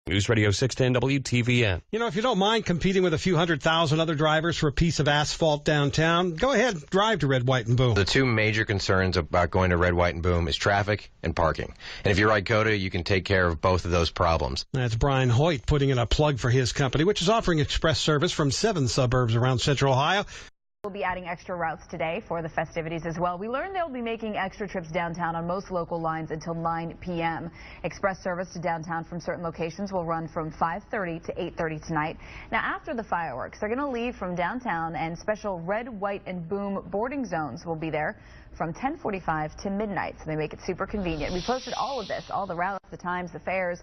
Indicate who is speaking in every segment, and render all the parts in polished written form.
Speaker 1: News Radio 610 WTVN.
Speaker 2: You know, if you don't mind competing with a few 100,000 other drivers for a piece of asphalt downtown, go ahead, drive to Red, White, and Boom.
Speaker 3: The two major concerns about going to Red, White, and Boom is traffic and parking. And if you ride COTA, you can take care of both of those problems.
Speaker 2: That's Brian Hoyt putting in a plug for his company, which is offering express service from 7 suburbs around Central Ohio.
Speaker 4: We'll be adding extra routes today for the festivities as well. We learned they'll be making extra trips downtown on most local lines until 9 p.m. Express service to downtown from certain locations will run from 5:30 to 8:30 tonight. Now, after the fireworks, they're going to leave from downtown, and special Red, White, and Boom boarding zones will be there from 10:45 to midnight, so they make it super convenient. We posted all of this, all the routes, the times, the fares.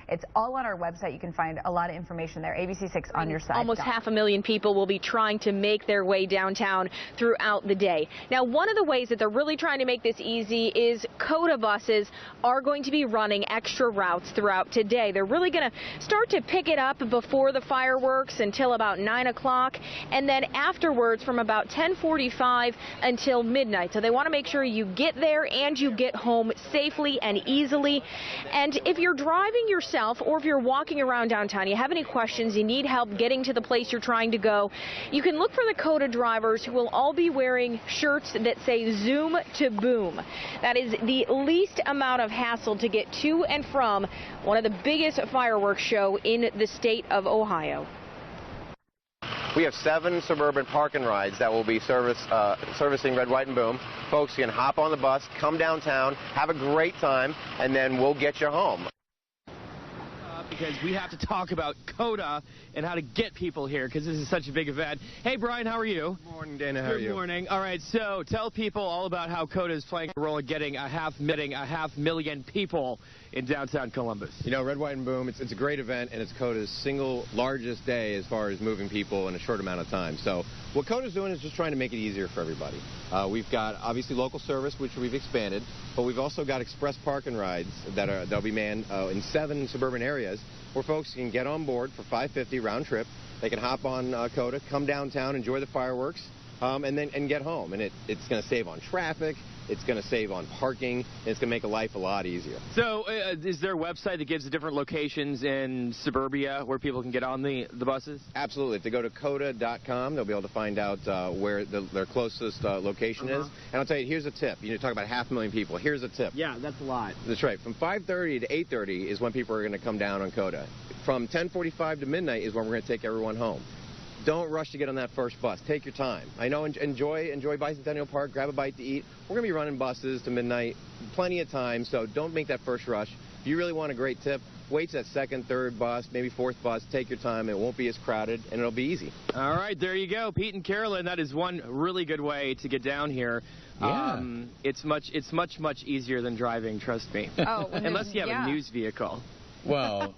Speaker 4: It's all on our website. You can find a lot of information there. ABC6 on your site.
Speaker 5: Almost 500,000 people will be trying to make their way downtown throughout the day. Now, one of the ways that they're really trying to make this easy is COTA buses are going to be running extra routes throughout today. They're really going to start to pick it up before the fireworks until about 9 o'clock, and then afterwards from about 10:45 until midnight. So they want to make sure you get there and you get home safely and easily. And if you're driving yourself or if you're walking around downtown, you have any questions, you need help getting to the place you're trying to go, you can look for the COTA drivers who will all be wearing shirts that say Zoom to Boom. That is the least amount of hassle to get to and from one of the biggest fireworks show in the state of Ohio.
Speaker 3: We have 7 suburban park and rides that will be servicing Red, White, and Boom. Folks can hop on the bus, come downtown, have a great time, and then we'll get you home.
Speaker 6: Because we have to talk about COTA and how to get people here, because this is such a big event. Hey, Brian, how are you?
Speaker 3: Good morning, Dana. How are you?
Speaker 6: Good morning. All right, so tell people all about how COTA is playing a role in getting a half million people in downtown Columbus.
Speaker 3: You know, Red, White, and Boom, it's a great event, and it's COTA's single largest day as far as moving people in a short amount of time. So what COTA's doing is just trying to make it easier for everybody. We've got, obviously, local service, which we've expanded, but we've also got express park and rides that'll be manned in 7 suburban areas where folks can get on board for $5.50 round trip. They can hop on COTA, come downtown, enjoy the fireworks, and get home. And it's going to save on traffic. It's going to save on parking, and it's going to make life a lot easier.
Speaker 6: So is there a website that gives the different locations in suburbia where people can get on the buses?
Speaker 3: Absolutely. If they go to COTA.com, they'll be able to find out where their closest location is. And I'll tell you, here's a tip. You talk about 500,000 people. Here's a tip.
Speaker 6: Yeah, that's a lot.
Speaker 3: That's right. From 5:30 to 8:30 is when people are going to come down on COTA. From 10:45 to midnight is when we're going to take everyone home. Don't rush to get on that first bus. Take your time. I know, enjoy Bicentennial Park, grab a bite to eat. We're going to be running buses to midnight, plenty of time, so don't make that first rush. If you really want a great tip, wait to that second, third bus, maybe fourth bus. Take your time. It won't be as crowded, and it'll be easy.
Speaker 6: All right, there you go. Pete and Carolyn, that is one really good way to get down here.
Speaker 3: Yeah.
Speaker 6: It's much easier than driving, trust me.
Speaker 4: Oh,
Speaker 6: unless you have a news vehicle.
Speaker 3: Well,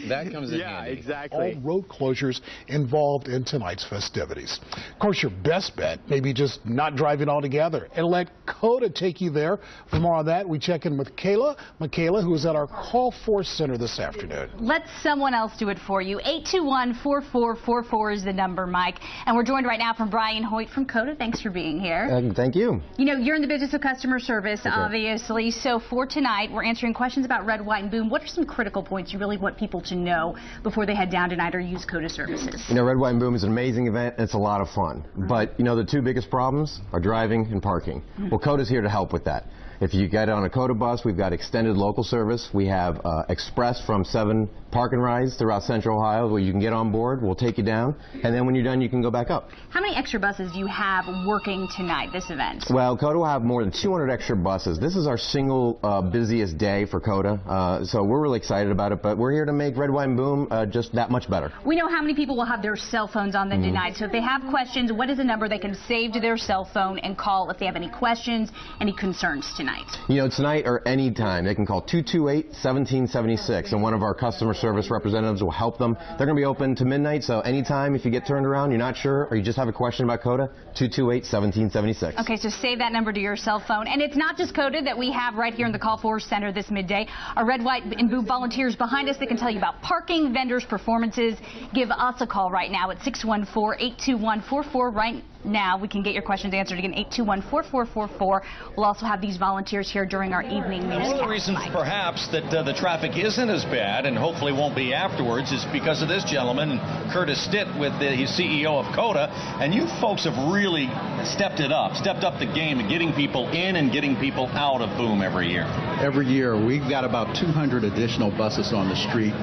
Speaker 3: that comes in handy.
Speaker 6: Yeah, exactly.
Speaker 7: All road closures involved in tonight's festivities. Of course, your best bet may be just not driving altogether and let COTA take you there. For more on that, we check in with Kayla. Michaela, who is at our Call Force Center this afternoon.
Speaker 8: Let someone else do it for you. 821-4444 is the number, Mike. And we're joined right now from Brian Hoyt from COTA. Thanks for being here.
Speaker 3: Thank you.
Speaker 8: You know, you're in the business of customer service, obviously. So for tonight, we're answering questions about Red, White, and Boom. What are some critical points you really want people to know before they head down tonight or use COTA services?
Speaker 3: You know, Red, White, and Boom is an amazing event, and it's a lot of fun. But, you know, the two biggest problems are driving and parking. Well, COTA's here to help with that. If you get on a COTA bus, we've got extended local service. We have express from 7 park and rides throughout Central Ohio where you can get on board. We'll take you down, and then when you're done, you can go back up.
Speaker 8: How many extra buses do you have working tonight, this event?
Speaker 3: Well, COTA will have more than 200 extra buses. This is our single busiest day for COTA, so we're really excited about it, but we're here to make Red, White, and Boom just that much better.
Speaker 8: We know how many people will have their cell phones on them tonight, so if they have questions, what is the number they can save to their cell phone and call if they have any questions, any concerns tonight?
Speaker 3: You know, tonight or any time, they can call 228-1776, and one of our customer service representatives will help them. They're going to be open to midnight, so anytime if you get turned around, you're not sure, or you just have a question about COTA, 228-1776.
Speaker 8: Okay, so save that number to your cell phone. And it's not just COTA that we have right here in the Call Force Center this midday. Our Red, White, and Boom volunteers behind us that can tell you about parking, vendors, performances. Give us a call right now at 614-821-4444 now. We can get your questions answered. Again, 821-4444. We'll also have these volunteers here during our evening news.
Speaker 9: One of the reasons perhaps that the traffic isn't as bad and hopefully won't be afterwards is because of this gentleman, Curtis Stitt, with he's CEO of COTA. And you folks have really stepped up the game of getting people in and getting people out of Boom every year.
Speaker 10: Every year we've got about 200 additional buses on the street,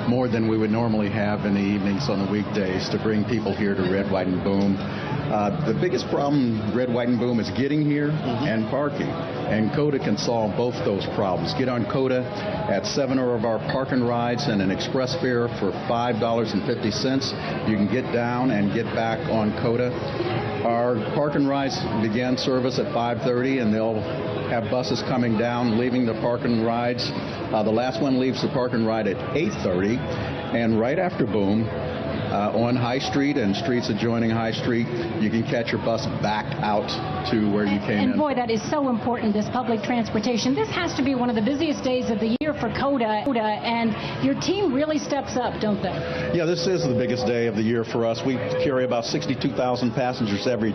Speaker 10: more than we would normally have in the evenings on the weekdays, to bring people here to Red, White, and Boom. The biggest problem Red, White, and Boom is getting here and parking. And COTA can solve both those problems. Get on COTA at 7 of our parking rides and an express fare for $5.50. You can get down and get back on COTA. Our parking rides begin service at 5:30, and they'll have buses coming down, leaving the parking rides. The last one leaves the parking ride at 8:30, and right after Boom, on High Street and streets adjoining High Street, you can catch your bus back out to where you came in.
Speaker 11: And boy, that is so important, this public transportation. This has to be one of the busiest days of the year for COTA, and your team really steps up, don't they?
Speaker 10: Yeah, this is the biggest day of the year for us. We carry about 62,000 passengers every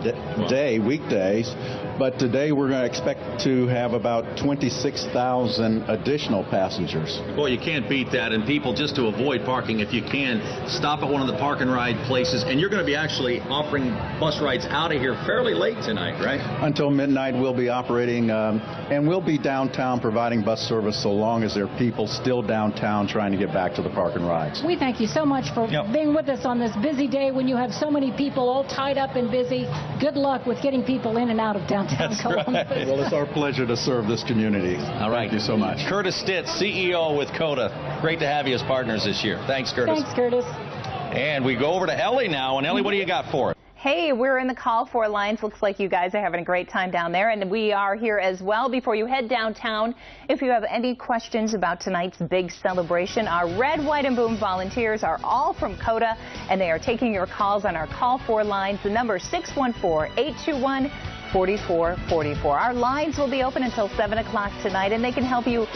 Speaker 10: day, weekdays, but today we're going to expect to have about 26,000 additional passengers.
Speaker 9: Boy, you can't beat that. And people, just to avoid parking, if you can, stop at one of the park and ride places. And you're going to be actually offering bus rides out of here fairly late tonight, right?
Speaker 10: Until midnight we'll be operating, and we'll be downtown providing bus service so long as there are people still downtown trying to get back to the park and rides.
Speaker 11: We thank you so much for being with us on this busy day when you have so many people all tied up and busy. Good luck with getting people in and out of downtown Columbus.
Speaker 10: Right. Well, it's our pleasure to serve this community.
Speaker 9: All right.
Speaker 10: Thank you so much.
Speaker 9: Curtis Stitt, CEO with COTA. Great to have you as partners this year. Thanks, Curtis.
Speaker 11: Thanks, Curtis.
Speaker 9: And we go over to Ellie now. And Ellie, what do you got for us?
Speaker 12: Hey, we're in the call for lines. Looks like you guys are having a great time down there, and we are here as well. Before you head downtown, if you have any questions about tonight's big celebration, our Red, White, and Boom volunteers are all from COTA, and they are taking your calls on our call for lines. The number is 614-821-4444. Our lines will be open until 7 o'clock tonight, and they can help you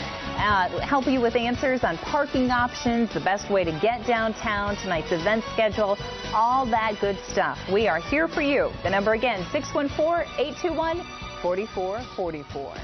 Speaker 12: with answers on parking options, the best way to get downtown, tonight's event schedule, all that good stuff. We are here for you. The number again, 614-821-4444.